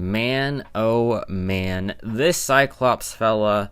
Man, oh man, this Cyclops fella,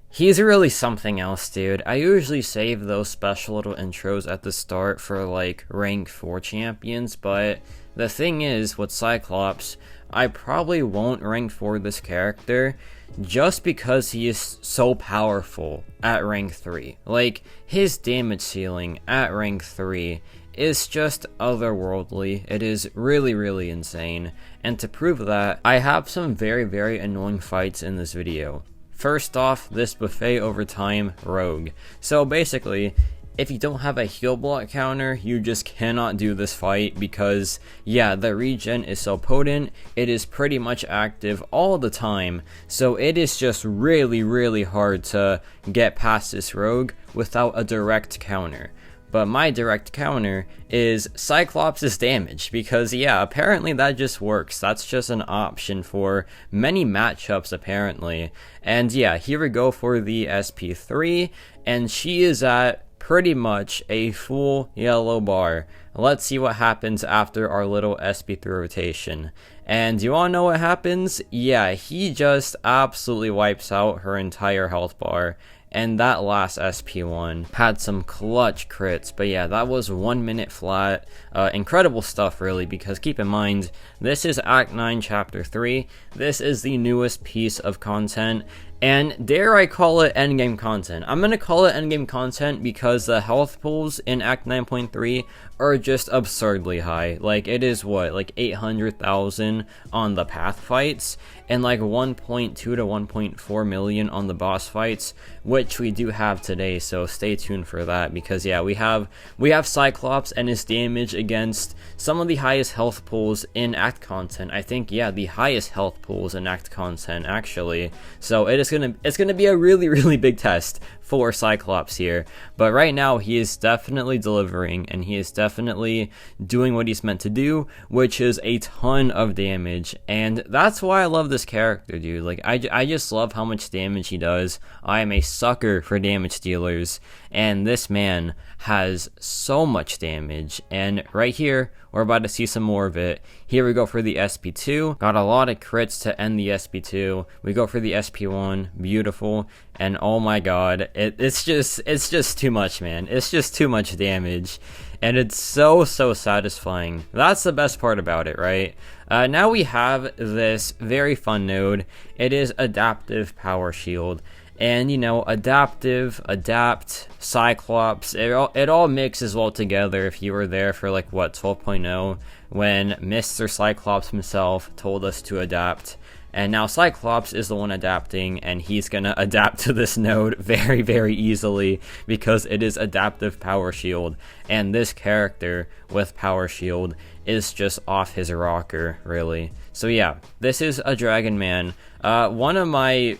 he's really something else, dude. I usually save those special little intros at the start for like rank 4 champions, but the thing is, with Cyclops, I probably won't rank 4 this character just because he is so powerful at rank 3. Like, his damage ceiling at rank 3 is just otherworldly. It is really insane, and to prove that, I have some very annoying fights in this video. First off, this buffet over time rogue. So basically, if you don't have a heal block counter, you just cannot do this fight because, yeah, the regen is so potent, it is pretty much active all the time, so it is just really hard to get past this rogue without a direct counter. But my direct counter is Cyclops' damage, because yeah, apparently that just works. That's just an option for many matchups apparently. And yeah, here we go for the SP3, and she is at pretty much a full yellow bar. Let's see what happens after our little SP3 rotation. And you all know what happens? Yeah, he just absolutely wipes out her entire health bar. And that last SP1 had some clutch crits, but yeah, that was 1 minute flat. Incredible stuff, really, because keep in mind, this is Act 9, Chapter 3. This is the newest piece of content, and dare I call it endgame content. I'm gonna call it endgame content because the health pools in Act 9.3 are just absurdly high. Like, it is what, like 800,000 on the path fights, and like 1.2 to 1.4 million on the boss fights, which we do have today, so stay tuned for that, because yeah, we have Cyclops and his damage against some of the highest health pools in Act content. I think, yeah, the highest health pools in Act content, actually. So it's gonna be a really big test for Cyclops here, but right now he is definitely delivering, and he is definitely doing what he's meant to do, which is a ton of damage, and that's why I love this character, dude. Like, I just love how much damage he does. I am a sucker for damage dealers, and this man has so much damage, and right here, we're about to see some more of it. Here we go for the SP2, got a lot of crits to end the SP2, we go for the SP1, beautiful, and oh my god, it's just too much, man. It's just too much damage, and it's so satisfying. That's the best part about it, right? Now we have this very fun node. It is Adaptive Power Shield. And, you know, adapt, Cyclops, it all mixes well together. If you were there for, like, what, 12.0, when Mr. Cyclops himself told us to adapt. And now Cyclops is the one adapting, and he's gonna adapt to this node very easily, because it is Adaptive Power Shield. And this character with Power Shield is just off his rocker, really. So yeah, this is a Dragon Man. One of my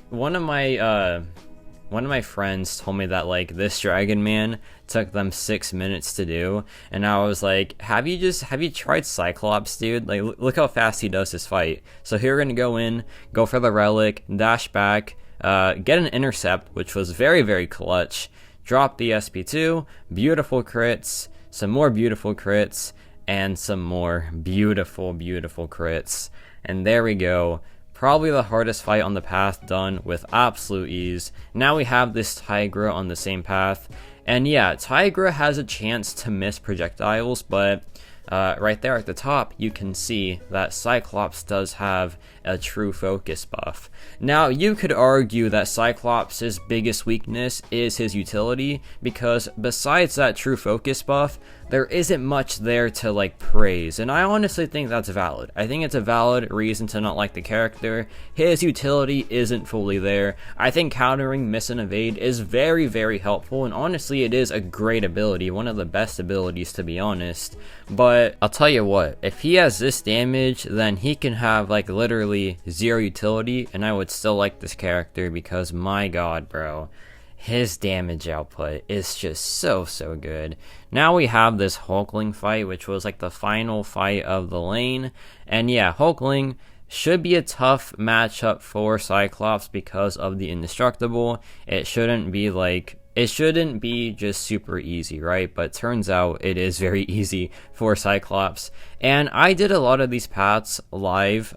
friends told me that, like, this Dragon Man took them 6 minutes to do, and I was like, have you tried Cyclops, dude? Like, look how fast he does his fight. So here we're gonna go for the relic, dash back, get an intercept, which was very clutch, drop the SP2, beautiful crits, some more beautiful crits, and some more beautiful crits, and there we go. Probably the hardest fight on the path done with absolute ease. Now we have this Tigra on the same path, and yeah, Tigra has a chance to miss projectiles, but right there at the top, you can see that Cyclops does have a true focus buff. Now, you could argue that Cyclops' biggest weakness is his utility, because besides that true focus buff, there isn't much there to, like, praise, and I honestly think that's valid. I think it's a valid reason to not like the character. His utility isn't fully there. I think countering miss and evade is very helpful, and honestly, it is a great ability, one of the best abilities, to be honest. But I'll tell you what, if he has this damage, then he can have, like, literally zero utility, and I would still like this character, because my god, bro, his damage output is just so good. Now we have this Hulkling fight, which was like the final fight of the lane, and yeah, Hulkling should be a tough matchup for Cyclops because of the indestructible. It shouldn't be just super easy, right? But turns out it is very easy for Cyclops. And I did a lot of these paths live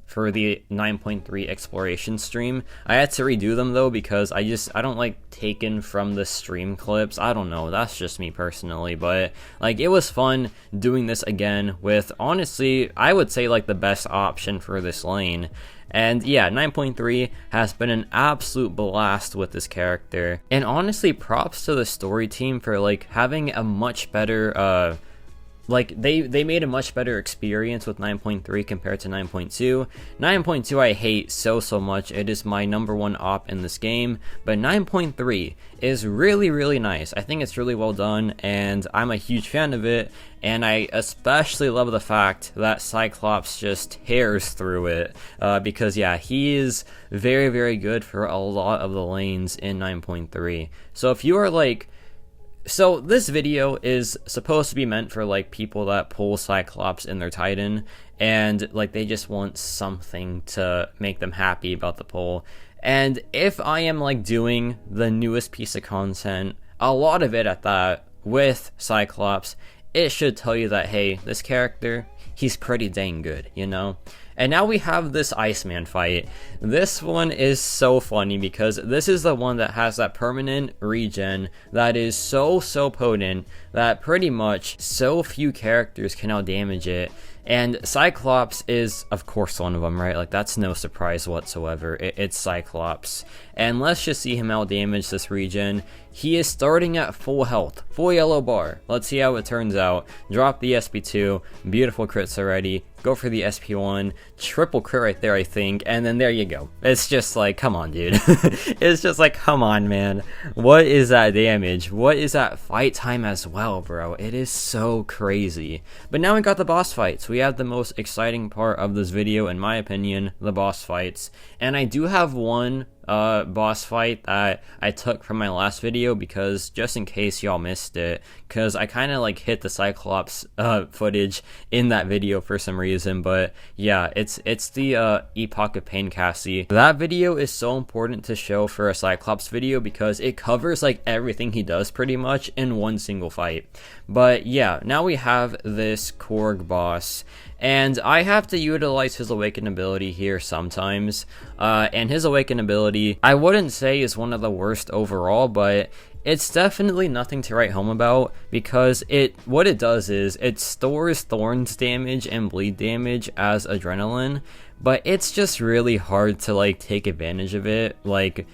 for the 9.3 exploration stream. I had to redo them though because I don't like taken from the stream clips. I don't know, that's just me personally, but like it was fun doing this again with, honestly, I would say like the best option for this lane. And yeah, 9.3 has been an absolute blast with this character. And honestly, props to the story team for like having a much better like they made a much better experience with 9.3 compared to 9.2. 9.2 I hate so much. It is my #1 op in this game, but 9.3 is really nice. I think it's really well done and I'm a huge fan of it, and I especially love the fact that Cyclops just tears through it because yeah, he is very good for a lot of the lanes in 9.3. So if you are like, so this video is supposed to be meant for like people that pull Cyclops in their Titan and like they just want something to make them happy about the pull. And if I am like doing the newest piece of content, a lot of it at that, with Cyclops, it should tell you that, hey, this character, he's pretty dang good, you know? And now we have this Iceman fight. This one is so funny because this is the one that has that permanent regen that is so potent that pretty much so few characters can outdamage it. And Cyclops is, of course, one of them, right? Like, that's no surprise whatsoever. It's Cyclops. And let's just see him outdamage this regen. He is starting at full health, full yellow bar. Let's see how it turns out. Drop the SP2, beautiful crits already. Go for the SP1, triple crit right there, I think, and then there you go. It's just like, come on, dude. It's just like, come on, man. What is that damage? What is that fight time as well, bro? It is so crazy. But now we got the boss fights. We have the most exciting part of this video, in my opinion, the boss fights. And I do have one boss fight that I took from my last video because just in case y'all missed it, because I kind of like hit the Cyclops footage in that video for some reason. But yeah, it's the Epoch of Pain Cassie. That video is so important to show for a Cyclops video because it covers like everything he does pretty much in one single fight. But yeah, now we have this Korg boss, and I have to utilize his Awaken ability here sometimes, and his Awaken ability, I wouldn't say is one of the worst overall, but it's definitely nothing to write home about because what it does is it stores Thorns damage and bleed damage as adrenaline, but it's just really hard to like take advantage of it like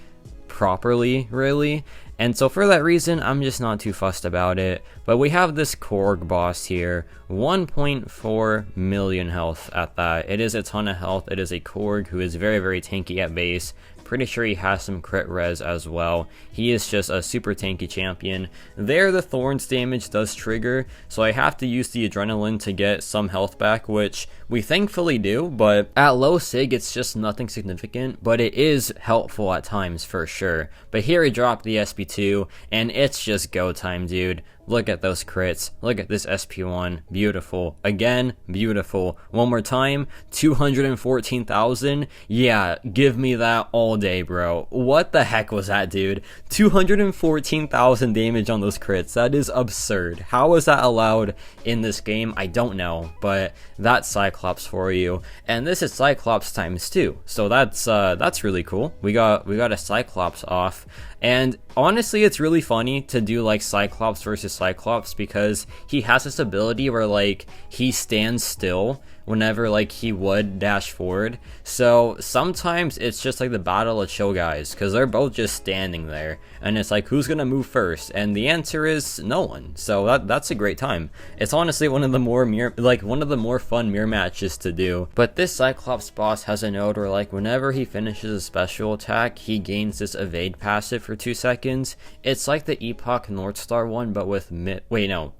properly, really. And so for that reason, I'm just not too fussed about it. But we have this Korg boss here, 1.4 million health at that. It is a ton of health. It is a Korg who is very tanky at base. Pretty sure he has some crit res as well. He is just a super tanky champion. There, the Thorns damage does trigger, so I have to use the adrenaline to get some health back, which we thankfully do, but at low sig, it's just nothing significant, but it is helpful at times for sure. But here he dropped the SP2, and it's just go time, dude. Look at those crits. Look at this SP1. Beautiful. Again, beautiful. One more time. 214,000. Yeah, give me that all day, bro. What the heck was that, dude? 214,000 damage on those crits. That is absurd. How was that allowed in this game? I don't know, but that's Cyclops for you. And this is Cyclops times 2. So that's really cool. We got a Cyclops off. And honestly, it's really funny to do like Cyclops versus Cyclops because he has this ability where like he stands still whenever like he would dash forward. So sometimes it's just like the battle of chill guys because they're both just standing there and it's like, who's gonna move first? And the answer is no one. So that's a great time. It's honestly one of the more fun mirror matches to do. But this Cyclops boss has a node where like whenever he finishes a special attack, he gains this evade passive for 2 seconds. It's like the Epoch North Star one, but with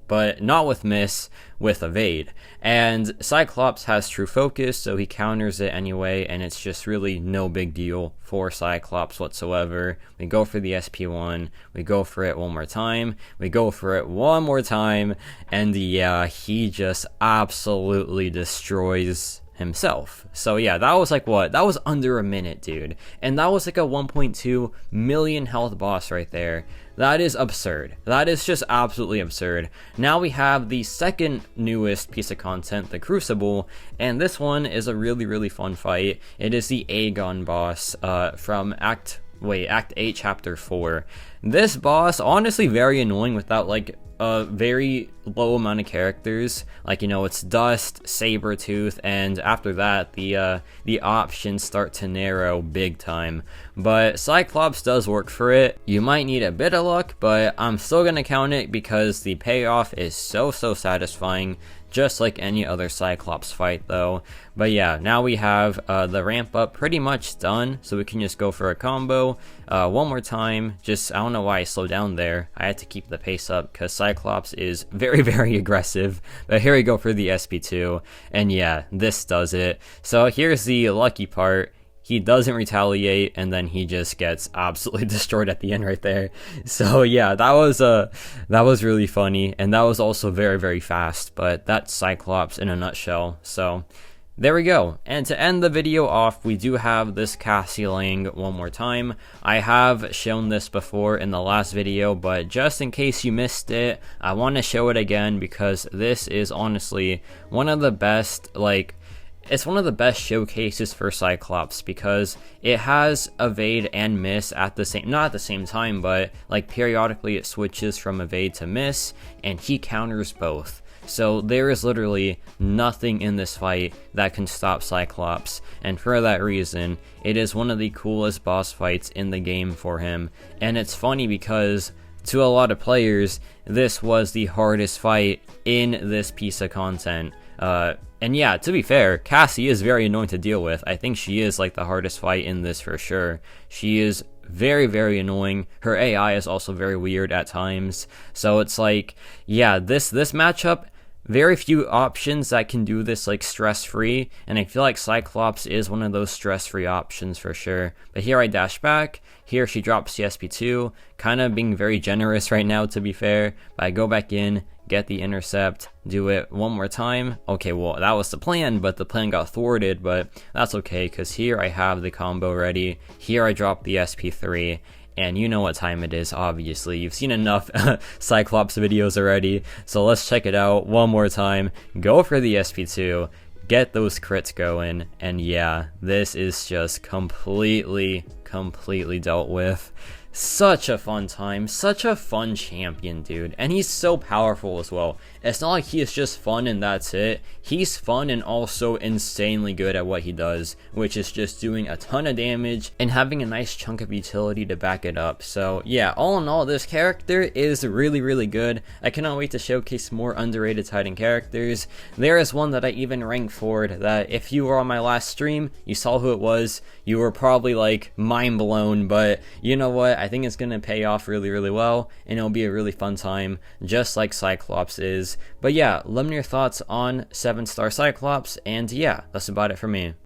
but not with miss, with evade. And Cyclops has true focus, so he counters it anyway, and it's just really no big deal for Cyclops whatsoever. We go for the SP1, we go for it one more time, we go for it one more time, and yeah, he just absolutely destroys himself. So yeah, that was like what? That was under a minute, dude. And that was like a 1.2 million health boss right there. That is absurd. That is just absolutely absurd. Now we have the second newest piece of content, the Crucible, and this one is a really fun fight. It is the Aegon boss from Act 8, Chapter 4. This boss, honestly very annoying without like a very low amount of characters. Like, you know, it's Dust, Sabretooth, and after that the options start to narrow big time. But Cyclops does work for it. You might need a bit of luck, but I'm still gonna count it because the payoff is so satisfying, just like any other Cyclops fight though. But yeah, now we have the ramp up pretty much done, so we can just go for a combo one more time. Just, I don't know why I slowed down there. I had to keep the pace up because Cyclops is very aggressive. But here we go for the SP2, and yeah, this does it. So here's the lucky part. He doesn't retaliate, and then he just gets absolutely destroyed at the end right there. So yeah, that was really funny, and that was also very fast. But that's Cyclops in a nutshell. So there we go. And to end the video off, we do have this Cassie Lang one more time. I have shown this before in the last video, but just in case you missed it, I want to show it again because this is honestly one of the best, like, it's one of the best showcases for Cyclops because it has evade and miss at the same, not at the same time, but like periodically it switches from evade to miss, and he counters both. So there is literally nothing in this fight that can stop Cyclops, and for that reason, it is one of the coolest boss fights in the game for him. And it's funny because to a lot of players, this was the hardest fight in this piece of content. And yeah, to be fair, Cassie is very annoying to deal with. I think she is like the hardest fight in this for sure. She is very annoying. Her AI is also very weird at times. So it's like, yeah, this matchup, very few options that can do this like stress-free, and I feel like Cyclops is one of those stress-free options for sure. But here I dash back, here she drops the SP2, kind of being very generous right now to be fair, but I go back in, get the intercept, do it one more time. Okay, well that was the plan, but the plan got thwarted, but that's okay because here I have the combo ready, here I drop the SP3, and you know what time it is, obviously. You've seen enough Cyclops videos already, so let's check it out one more time. Go for the SP2, get those crits going, and yeah, this is just completely dealt with. Such a fun time, such a fun champion, dude, and he's so powerful as well. It's not like he is just fun and that's it. He's fun and also insanely good at what he does, which is just doing a ton of damage and having a nice chunk of utility to back it up. So yeah, all in all, this character is really good. I cannot wait to showcase more underrated Titan characters. There is one that I even ranked forward that if you were on my last stream, you saw who it was, you were probably like mind blown, but you know what? I think it's going to pay off really well, and it'll be a really fun time, just like Cyclops is. But yeah, let me know your thoughts on 7-star Cyclops, and yeah, that's about it for me.